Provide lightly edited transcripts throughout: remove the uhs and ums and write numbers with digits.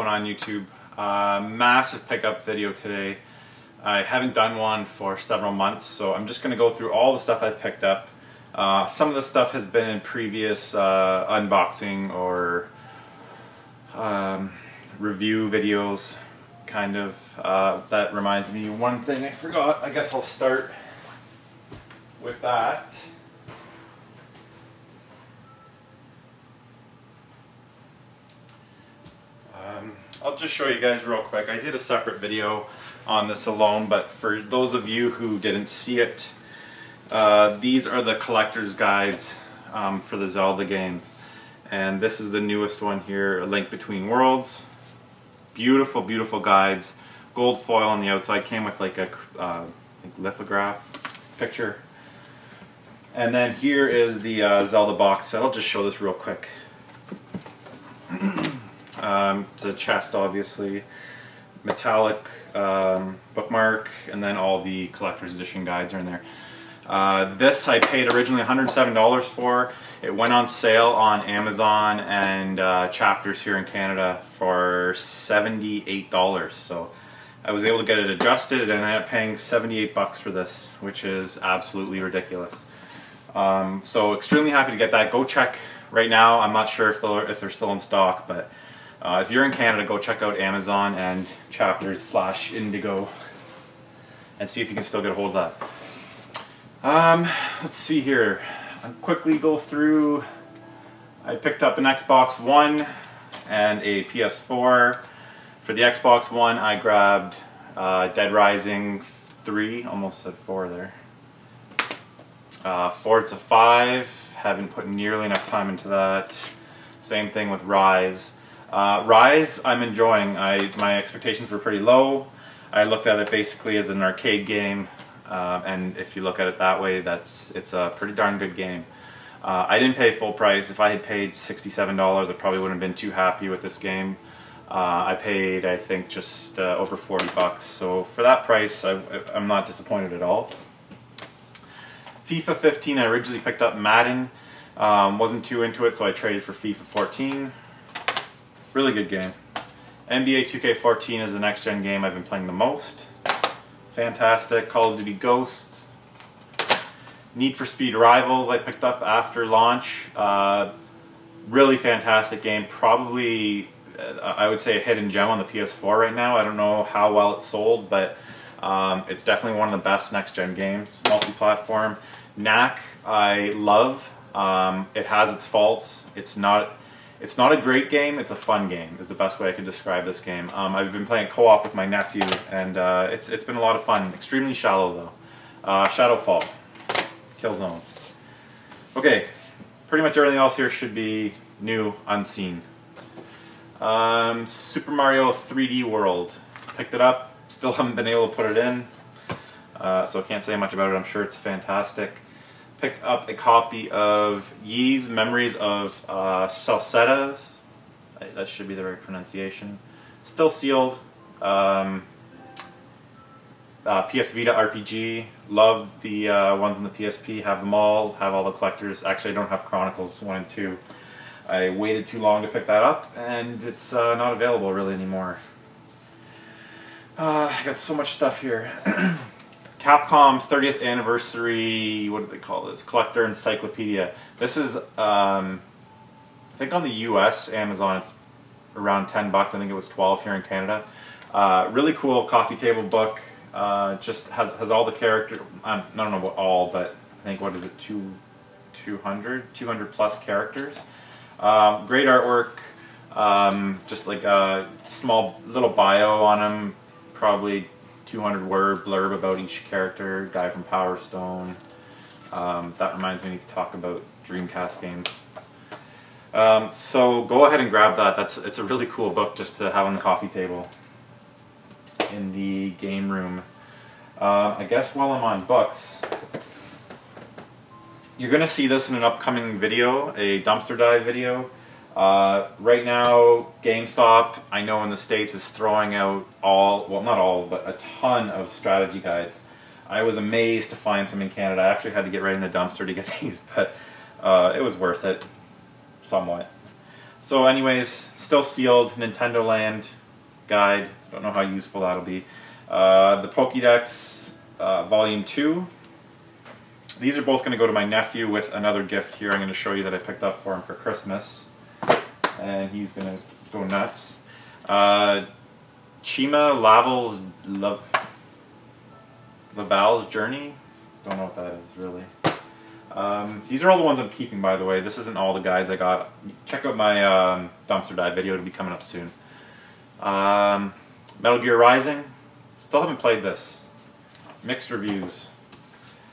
going on YouTube? Massive pickup video today. I haven't done one for several months, so I'm just going to go through all the stuff I picked up. Some of the stuff has been in previous unboxing or review videos, kind of. That reminds me of one thing I forgot. I guess I'll start with that. I'll just show you guys real quick. I did a separate video on this alone, but for those of you who didn't see it, these are the collector's guides for the Zelda games. And this is the newest one here, A Link Between Worlds. Beautiful, beautiful guides. Gold foil on the outside, came with like a I think lithograph picture. And then here is the Zelda box set. I'll just show this real quick. The chest, obviously, metallic bookmark, and then all the collector's edition guides are in there. This I paid originally $107 for. It went on sale on Amazon and Chapters here in Canada for $78. So I was able to get it adjusted and I ended up paying 78 bucks for this, which is absolutely ridiculous. So extremely happy to get that. Go check right now. I'm not sure if they're still in stock, but if you're in Canada, go check out Amazon and Chapters/Indigo and see if you can still get a hold of that. Let's see here. I'll quickly go through. I picked up an Xbox One and a PS4. For the Xbox One, I grabbed Dead Rising 3, almost said 4 there. Forza 5, haven't put nearly enough time into that. Same thing with Rise. Rise, I'm enjoying. My expectations were pretty low. I looked at it basically as an arcade game, and if you look at it that way, it's a pretty darn good game. I didn't pay full price. If I had paid $67, I probably wouldn't have been too happy with this game. I paid, I think, just over 40 bucks. So for that price, I'm not disappointed at all. FIFA 15, I originally picked up Madden. Wasn't too into it, so I traded for FIFA 14. Really good game. NBA 2K14 is the next gen game I've been playing the most. Fantastic. Call of Duty Ghosts. Need for Speed Rivals I picked up after launch. Really fantastic game. Probably, I would say, a hidden gem on the PS4 right now. I don't know how well it's sold, but it's definitely one of the best next gen games. Multi-platform. Knack I love. It has its faults. It's not a great game, it's a fun game, is the best way I could describe this game. I've been playing co-op with my nephew, and it's been a lot of fun. Extremely shallow, though. Shadowfall. Killzone. Okay, pretty much everything else here should be new, unseen. Super Mario 3D World. Picked it up, still haven't been able to put it in, so I can't say much about it. I'm sure it's fantastic. Picked up a copy of Yee's Memories of Celceta. That should be the right pronunciation. Still sealed. PS Vita RPG. Love the ones in the PSP. Have them all. Have all the collectors. Actually, I don't have Chronicles 1 and 2. I waited too long to pick that up, and it's not available really anymore. I got so much stuff here. Capcom 30th Anniversary, what do they call this? Collector Encyclopedia. This is, I think on the US Amazon it's around 10 bucks. I think it was 12 here in Canada. Really cool coffee table book. Just has all the characters. I don't know about all, but I think, what is it, 200 plus characters. Great artwork. Just like a small little bio on them. Probably 200-word blurb about each character. Guy from Power Stone. That reminds me, I need to talk about Dreamcast games. So go ahead and grab that. It's a really cool book just to have on the coffee table in the game room. I guess while I'm on books, you're going to see this in an upcoming video, a dumpster dive video. Right now, GameStop, I know in the States, is throwing out well, not all, but a ton of strategy guides. I was amazed to find some in Canada. I actually had to get right in the dumpster to get these, but it was worth it, somewhat. So anyways, still sealed Nintendo Land guide. Don't know how useful that'll be. The Pokédex Volume 2. These are both going to go to my nephew with another gift here I'm going to show you that I picked up for him for Christmas. And he's going to go nuts. Chima Laval's Journey. Don't know what that is really. These are all the ones I'm keeping, by the way. This isn't all the guides I got. Check out my dumpster dive video. It'll be coming up soon. Metal Gear Rising. Still haven't played this. Mixed reviews.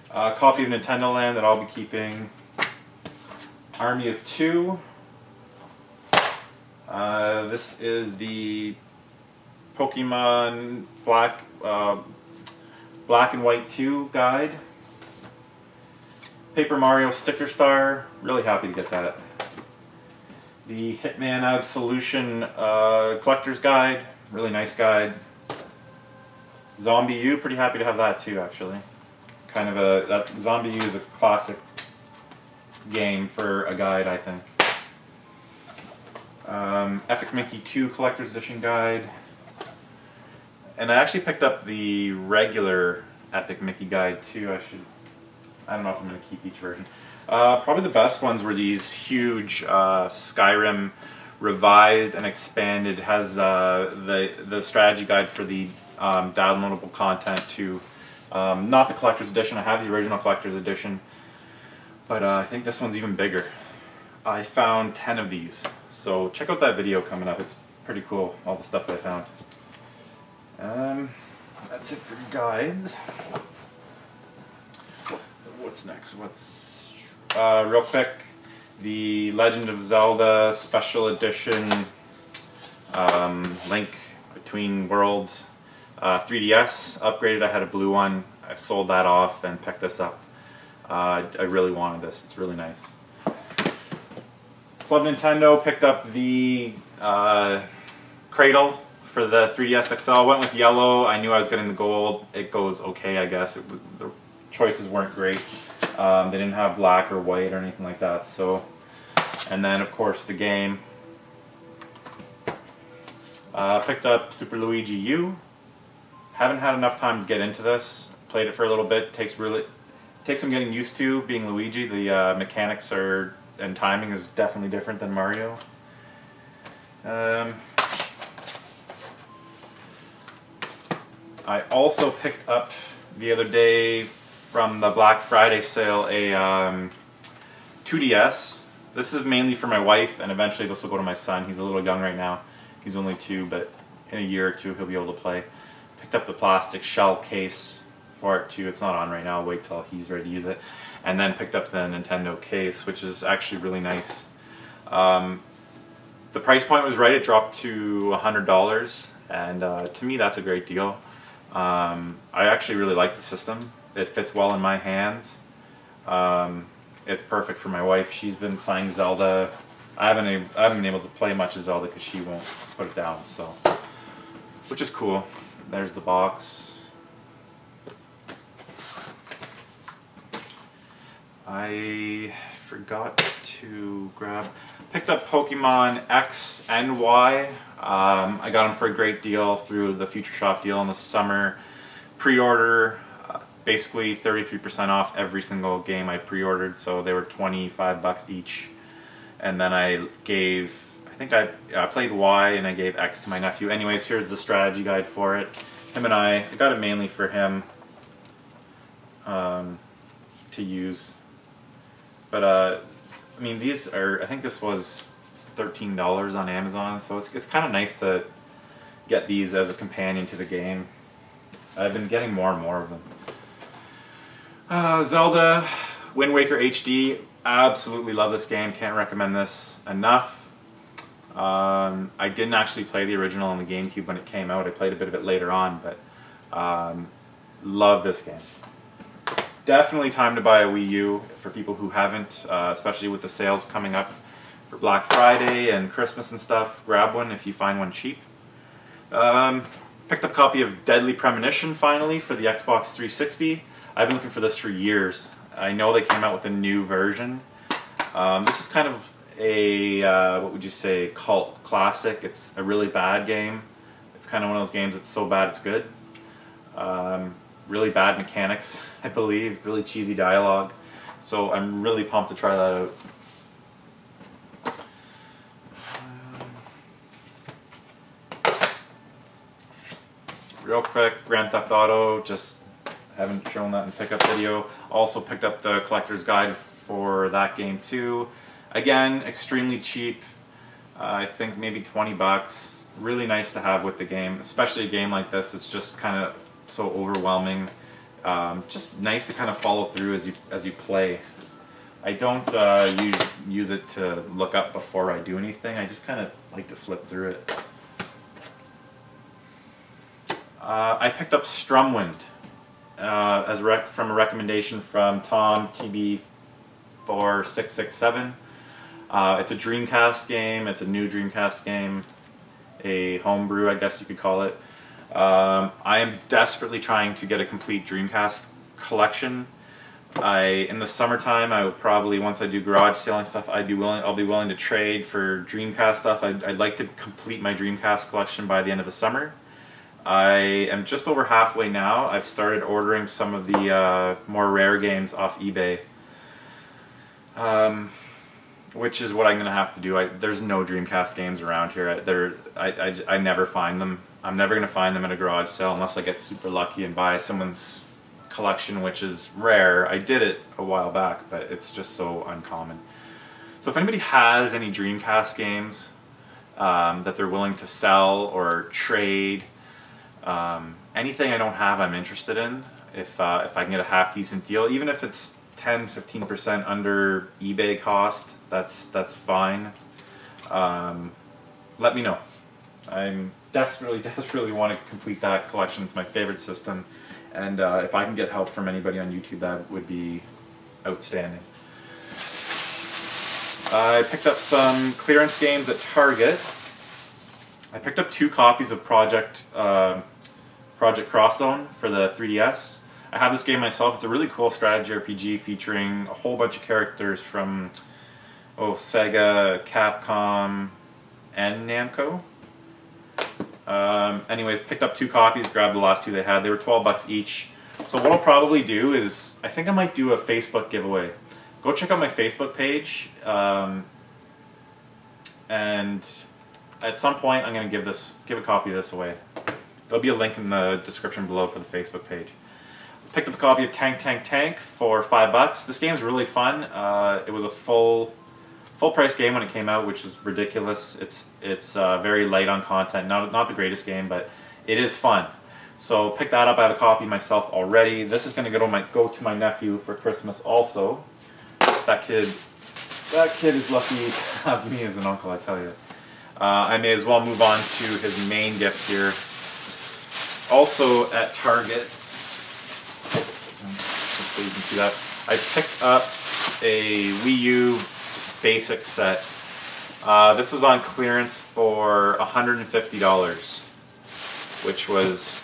A copy of Nintendo Land that I'll be keeping. Army of Two. This is the Pokemon Black and White 2 guide. Paper Mario Sticker Star. Really happy to get that. The Hitman Absolution Collector's Guide. Really nice guide. Zombie U. Pretty happy to have that too, actually. Kind of that Zombie U is a classic game for a guide, I think. Epic Mickey 2 Collector's Edition Guide. And I actually picked up the regular Epic Mickey guide too. I don't know if I'm going to keep each version. Probably the best ones were these huge Skyrim revised and expanded. It has the strategy guide for the downloadable content too. Not the collector's edition. I have the original collector's edition, but I think this one's even bigger. I found 10 of these, so check out that video coming up. It's pretty cool, all the stuff that I found. That's it for guides. What's next? Real quick, the Legend of Zelda Special Edition Link Between Worlds 3DS upgraded. I had a blue one. I sold that off and picked this up. I really wanted this. It's really nice. Club Nintendo picked up the Cradle for the 3DS XL. Went with yellow. I knew I was getting the gold. It goes okay, I guess. The choices weren't great. They didn't have black or white or anything like that. So, and then of course the game. Picked up Super Luigi U. Haven't had enough time to get into this. Played it for a little bit. Takes some getting used to being Luigi. The mechanics and timing is definitely different than Mario. I also picked up the other day from the Black Friday sale a 2DS. This is mainly for my wife, and eventually this will go to my son. He's a little young right now. He's only 2, but in a year or two he'll be able to play. Picked up the plastic shell case for it too. It's not on right now. I'll wait till he's ready to use it. And then picked up the Nintendo case, which is actually really nice. The price point was right. It dropped to $100, and to me that's a great deal. I actually really like the system. It fits well in my hands. It's perfect for my wife. She's been playing Zelda. I haven't been able to play much of Zelda because she won't put it down. So, which is cool. There's the box. I forgot to picked up Pokemon X and Y. I got them for a great deal through the Future Shop deal in the summer. Pre-order, basically 33% off every single game I pre-ordered, so they were 25 bucks each. And then I played Y and I gave X to my nephew. Anyways, here's the strategy guide for it. I got it mainly for him to use. But I mean, these are, I think this was $13 on Amazon, so it's kind of nice to get these as a companion to the game. I've been getting more and more of them. Zelda Wind Waker HD, absolutely love this game, can't recommend this enough. I didn't actually play the original on the GameCube when it came out. I played a bit of it later on, but love this game. Definitely time to buy a Wii U for people who haven't, especially with the sales coming up for Black Friday and Christmas and stuff. Grab one if you find one cheap. Picked up a copy of Deadly Premonition finally for the Xbox 360. I've been looking for this for years. I know they came out with a new version. This is kind of a what would you say, cult classic. It's a really bad game. It's kind of one of those games that's so bad it's good. Really bad mechanics, I believe. Really cheesy dialogue. So I'm really pumped to try that out. Real quick, Grand Theft Auto, just haven't shown that in pickup video. Also picked up the collector's guide for that game too. Again, extremely cheap. I think maybe 20 bucks. Really nice to have with the game, especially a game like this. It's just kind of so overwhelming. Just nice to kind of follow through as you play. I don't use it to look up before I do anything. I just kind of like to flip through it. I picked up Strumwind from a recommendation from Tom TB4667. It's a Dreamcast game. It's a new Dreamcast game, a homebrew, I guess you could call it. I am desperately trying to get a complete Dreamcast collection. In the summertime, I would probably, once I do garage selling stuff, I'll be willing to trade for Dreamcast stuff. I'd like to complete my Dreamcast collection by the end of the summer. I am just over halfway now. I've started ordering some of the more rare games off eBay, which is what I'm going to have to do. There's no Dreamcast games around here. I never find them. I'm never going to find them at a garage sale unless I get super lucky and buy someone's collection, which is rare. I did it a while back, but it's just so uncommon. So if anybody has any Dreamcast games that they're willing to sell or trade, anything I don't have I'm interested in. If I can get a half decent deal, even if it's 10-15% under eBay cost, that's fine. Let me know. I'm desperately want to complete that collection. It's my favorite system, and if I can get help from anybody on YouTube, that would be outstanding. I picked up some clearance games at Target. I picked up 2 copies of Project Crosstone for the 3DS. I have this game myself. It's a really cool strategy RPG featuring a whole bunch of characters from Sega, Capcom, and Namco. Anyways, picked up 2 copies, grabbed the last 2 they had. They were 12 bucks each. So what I'll probably do is, I think I might do a Facebook giveaway. Go check out my Facebook page, and at some point I'm going to give a copy of this away. There'll be a link in the description below for the Facebook page. Picked up a copy of Tank for 5 bucks. This game's really fun. It was a full price game when it came out, which is ridiculous. It's very light on content. Not the greatest game, but it is fun. So pick that up. I have a copy myself already. This is going to go to my nephew for Christmas also. That kid is lucky to have me as an uncle, I tell you. I may as well move on to his main gift here. Also at Target, hopefully you can see that, I picked up a Wii U basic set. This was on clearance for $150, which was,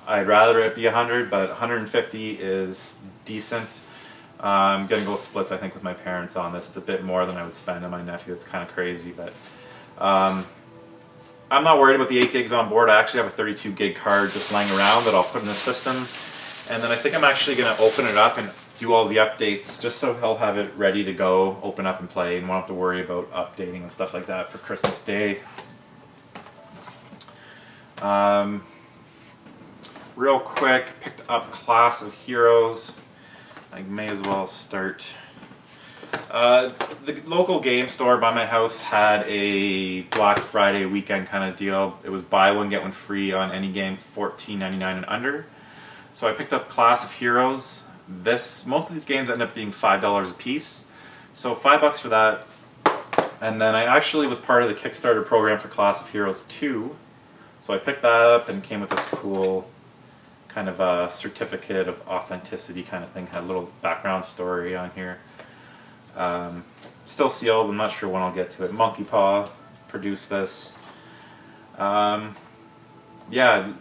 I'd rather it be $100, but $150 is decent. I'm gonna go splits, I think, with my parents on this. It's a bit more than I would spend on my nephew. It's kind of crazy, but I'm not worried about the 8 gigs on board. I actually have a 32 gig card just laying around that I'll put in the system, and then I think I'm actually going to open it up and do all the updates just so he'll have it ready to go, open up and play, and won't have to worry about updating and stuff like that for Christmas Day. Real quick, picked up Class of Heroes. I may as well start. The local game store by my house had a Black Friday weekend kind of deal. It was buy one get one free on any game $14.99 and under. So I picked up Class of Heroes. Most of these games end up being $5 a piece. So 5 bucks for that. And then I actually was part of the Kickstarter program for Class of Heroes 2. So I picked that up and came with this cool kind of a certificate of authenticity kind of thing. Had a little background story on here. Still sealed. I'm not sure when I'll get to it. Monkey Paw produced this. Yeah, I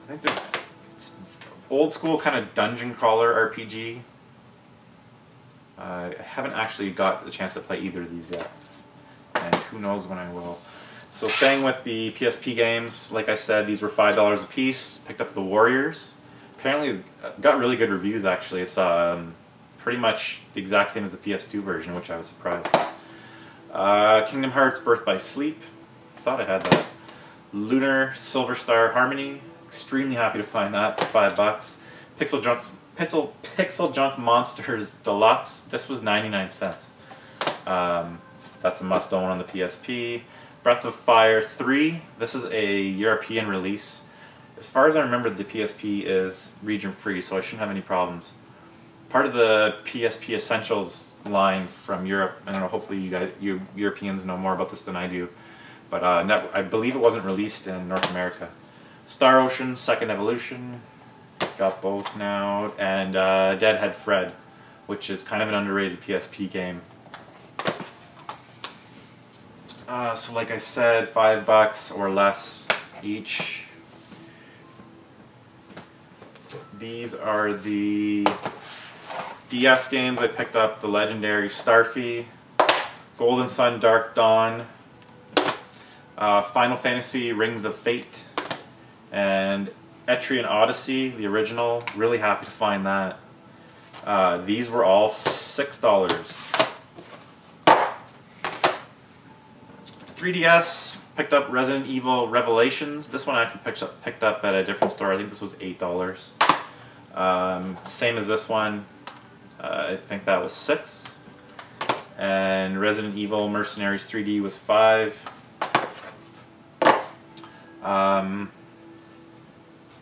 think it's old school kind of dungeon crawler RPG. I haven't actually got the chance to play either of these yet, and who knows when I will. So staying with the PSP games, like I said, these were $5 a piece. Picked up the Warriors. Apparently got really good reviews actually. It's pretty much the exact same as the PS2 version, which I was surprised. Kingdom Hearts Birth by Sleep. Thought I had that. Lunar Silver Star Harmony. Extremely happy to find that for $5. Pixel Junk Monsters Deluxe. This was 99 cents. That's a must-own on the PSP. Breath of Fire 3. This is a European release. As far as I remember, the PSP is region-free, so I shouldn't have any problems. Part of the PSP Essentials line from Europe. I don't know, hopefully you Europeans know more about this than I do. But I believe it wasn't released in North America. Star Ocean, Second Evolution. Got both now. And Deadhead Fred, which is kind of an underrated PSP game. So like I said, $5 or less each. These are the DS games. I picked up the legendary Starfy, Golden Sun Dark Dawn, Final Fantasy Rings of Fate, and Etrian Odyssey, the original. Really happy to find that. These were all $6. 3DS, picked up Resident Evil Revelations. This one I actually picked up at a different store. I think this was $8. Same as this one. I think that was $6. And Resident Evil Mercenaries 3D was $5.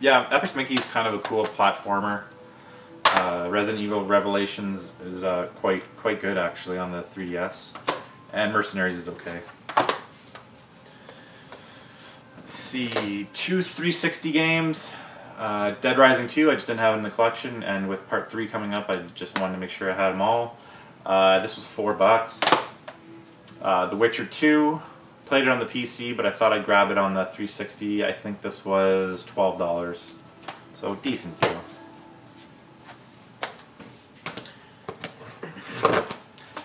Yeah, Epic Mickey's kind of a cool platformer. Resident Evil Revelations is quite good actually on the 3DS, and Mercenaries is okay. Let's see, 2 360 games. Dead Rising 2 I just didn't have in the collection, and with Part 3 coming up I just wanted to make sure I had them all. This was $4. The Witcher 2, played it on the PC, but I thought I'd grab it on the 360. I think this was $12. So decent deal.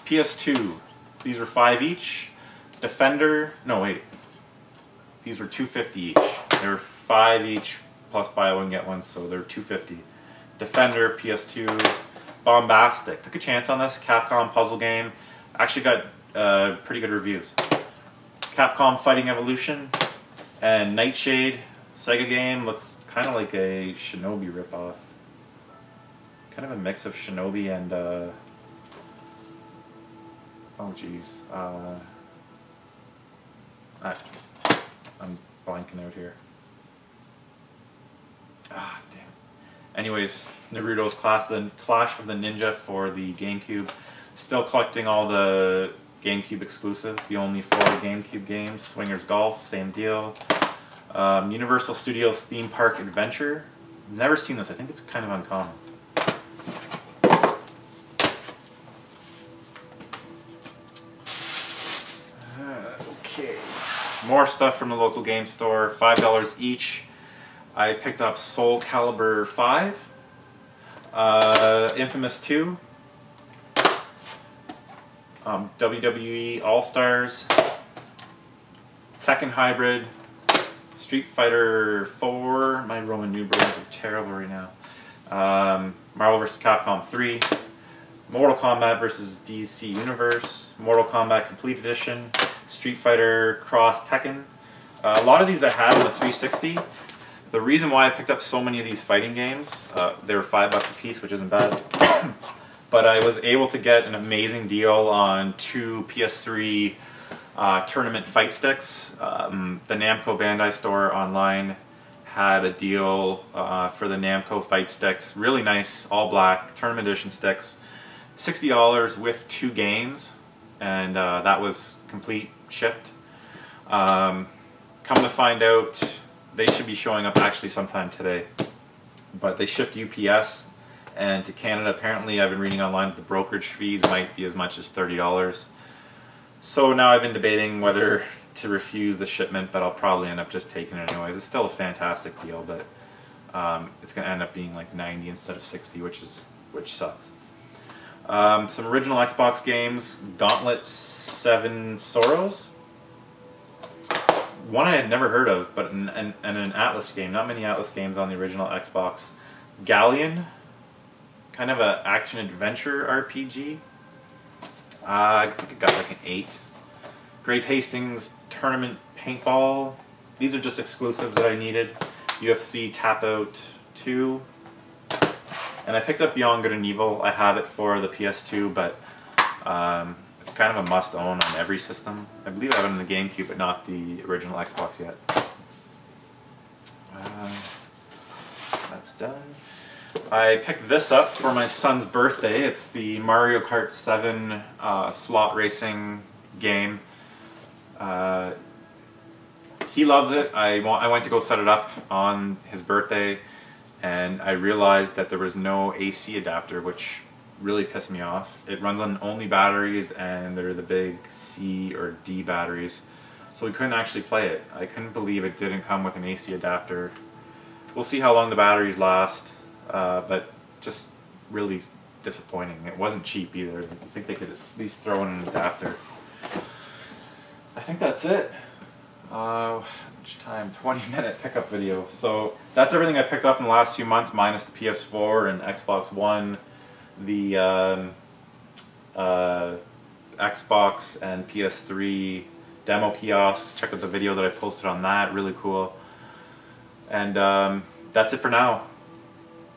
PS2, these were $5 each. Defender, no wait, these were $2.50 each. They were $5 each plus buy one get one, so they're $2.50. Defender, PS2, Bombastic. Took a chance on this Capcom puzzle game. Actually got pretty good reviews. Capcom Fighting Evolution and Nightshade, Sega game. Looks kind of like a Shinobi ripoff. Kind of a mix of Shinobi and oh geez. I'm blanking out here. Ah, damn. Anyways, Naruto's Clash of the Ninja for the GameCube. Still collecting all the GameCube exclusive, the only 4 GameCube games. Swingers Golf, same deal. Universal Studios Theme Park Adventure. Never seen this, I think it's kind of uncommon. Okay, more stuff from the local game store, $5 each. I picked up Soul Calibur 5, Infamous 2, WWE All-Stars, Tekken Hybrid, Street Fighter 4, my Roman numerals are terrible right now, Marvel vs. Capcom 3, Mortal Kombat vs. DC Universe, Mortal Kombat Complete Edition, Street Fighter Cross Tekken. A lot of these I had on the 360. The reason why I picked up so many of these fighting games, they were $5 a piece, which isn't bad. But I was able to get an amazing deal on 2 PS3 tournament fight sticks. The Namco Bandai store online had a deal for the Namco fight sticks. Really nice, all black, tournament edition sticks. $60 with 2 games, and that was complete shipped. Come to find out, they should be showing up actually sometime today. But they shipped UPS, and to Canada apparently I've been reading online that the brokerage fees might be as much as $30. So now I've been debating whether to refuse the shipment, but I'll probably end up just taking it anyways. It's still a fantastic deal, but it's going to end up being like $90 instead of $60, which sucks. Some original Xbox games, Gauntlet 7 Sorrows. One I had never heard of, but an Atlas game. Not many Atlas games on the original Xbox. Galleon, kind of a action-adventure RPG. I think it got like an 8. Great Hastings Tournament Paintball. These are just exclusives that I needed. UFC Tap Out 2. And I picked up Beyond Good and Evil. I have it for the PS2, but it's kind of a must-own on every system. I believe I have it on the GameCube, but not the original Xbox yet. That's done. I picked this up for my son's birthday. It's the Mario Kart 7 slot racing game. He loves it. I went to go set it up on his birthday, and I realized that there was no AC adapter, which really pissed me off. It runs on only batteries, and they're the big C or D batteries, so we couldn't actually play it. I couldn't believe it didn't come with an AC adapter. We'll see how long the batteries last, but just really disappointing. It wasn't cheap either. I think they could at least throw in an adapter. I think that's it. Which time? 20-minute pickup video. So that's everything I picked up in the last few months, minus the PS4 and Xbox One, the Xbox and PS3 demo kiosks. Check out the video that I posted on that. Really cool. And that's it for now.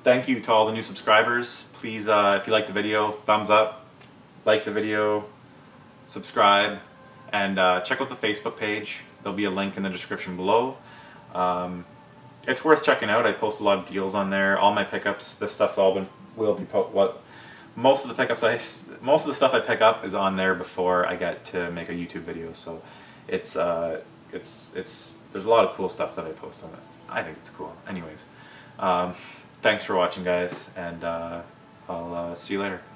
Thank you to all the new subscribers. Please, if you like the video, thumbs up, like the video, subscribe, and check out the Facebook page. There'll be a link in the description below. It's worth checking out. I post a lot of deals on there. All my pickups, this stuff's all been most of the stuff I pick up is on there before I get to make a YouTube video. So there's a lot of cool stuff that I post on it. I think it's cool. Anyways, thanks for watching, guys, and I'll see you later.